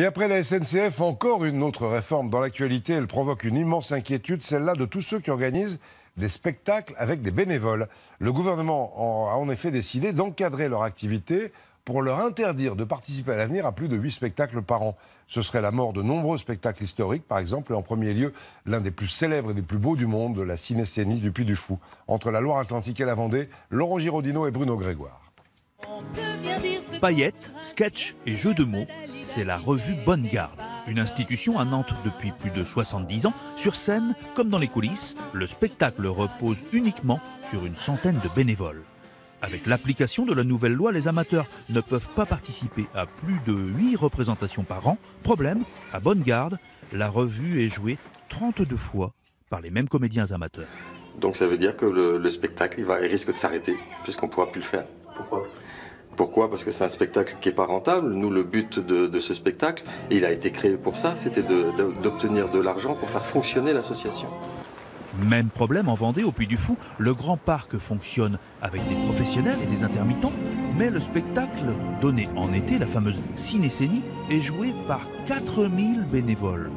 Et après la SNCF, encore une autre réforme dans l'actualité. Elle provoque une immense inquiétude, celle-là de tous ceux qui organisent des spectacles avec des bénévoles. Le gouvernement a en effet décidé d'encadrer leur activité pour leur interdire de participer à l'avenir à plus de 8 spectacles par an. Ce serait la mort de nombreux spectacles historiques, par exemple, et en premier lieu, l'un des plus célèbres et des plus beaux du monde, la Cinécénie du Puy du Fou. Entre la Loire-Atlantique et la Vendée, Laurent Giraudineau et Bruno Grégoire. Paillettes, sketchs et jeux de mots, c'est la revue Bonne Garde. Une institution à Nantes depuis plus de 70 ans. Sur scène, comme dans les coulisses, le spectacle repose uniquement sur une centaine de bénévoles. Avec l'application de la nouvelle loi, les amateurs ne peuvent pas participer à plus de 8 représentations par an. Problème, à Bonne Garde, la revue est jouée 32 fois par les mêmes comédiens amateurs. Donc ça veut dire que le spectacle il risque de s'arrêter, puisqu'on ne pourra plus le faire. Pourquoi ? Parce que c'est un spectacle qui n'est pas rentable. Nous, le but de ce spectacle, et il a été créé pour ça, c'était d'obtenir de l'argent pour faire fonctionner l'association. Même problème en Vendée, au Puy du Fou. Le grand parc fonctionne avec des professionnels et des intermittents, mais le spectacle donné en été, la fameuse Cinécénie, est joué par 4000 bénévoles.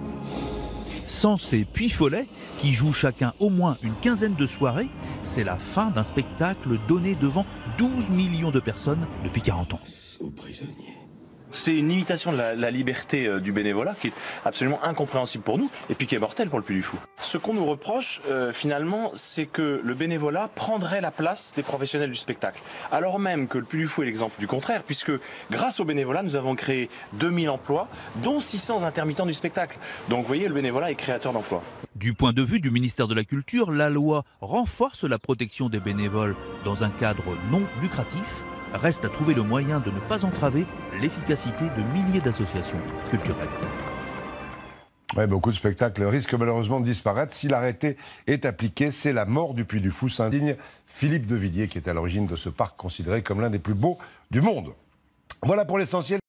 Sans ces puits follets, qui jouent chacun au moins une quinzaine de soirées, c'est la fin d'un spectacle donné devant 12 millions de personnes depuis 40 ans. Aux prisonniers. C'est une limitation de la liberté du bénévolat qui est absolument incompréhensible pour nous et puis qui est mortelle pour le Puy du Fou. Ce qu'on nous reproche finalement, c'est que le bénévolat prendrait la place des professionnels du spectacle. Alors même que le Puy du Fou est l'exemple du contraire, puisque grâce au bénévolat, nous avons créé 2000 emplois, dont 600 intermittents du spectacle. Donc vous voyez, le bénévolat est créateur d'emplois. Du point de vue du ministère de la Culture, la loi renforce la protection des bénévoles dans un cadre non lucratif. Reste à trouver le moyen de ne pas entraver l'efficacité de milliers d'associations culturelles. Ouais, beaucoup de spectacles risquent malheureusement de disparaître. Si l'arrêté est appliqué, c'est la mort du Puy du Fou, s'indigne Philippe Devilliers, qui est à l'origine de ce parc considéré comme l'un des plus beaux du monde. Voilà pour l'essentiel.